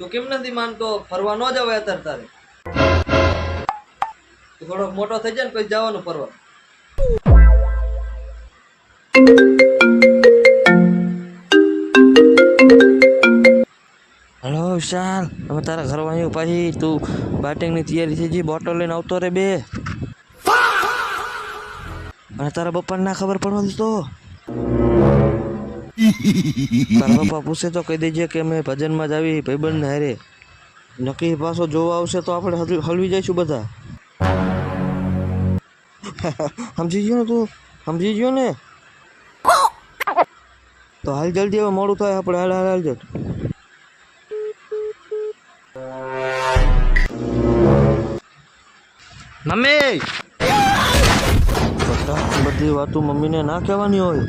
તું કેમ નથી માનતો? ફરવા ન જવાય અત્યારે તારે. તું થોડો મોટો થઈ જાય ને પછી જવાનું ફરવા. હલો વિશાલ, અમે તારા ઘર વાળી પાછી તું બેટિંગની તૈયારી થઈ ગઈ, બોટલ લઈને આવતો રે બે. અને તારા પપ્પાને ના ખબર પડવા દીધો. તારા પપ્પા પૂછે તો કહી દેજે કે અમે ભજનમાં જ આવી ભાઈબંધ ને હારે. નક્કી પાછો જોવા આવશે તો આપણે હલવી જઈશું બધા. સમજી ગયો ને તું? સમજી ગયો ને? તો હાલ જલ્દી, હવે મોડું થાય આપણે. હાલ જટ. મમ્મી, બધી વાતો મમ્મીને ના કહેવાની હોય.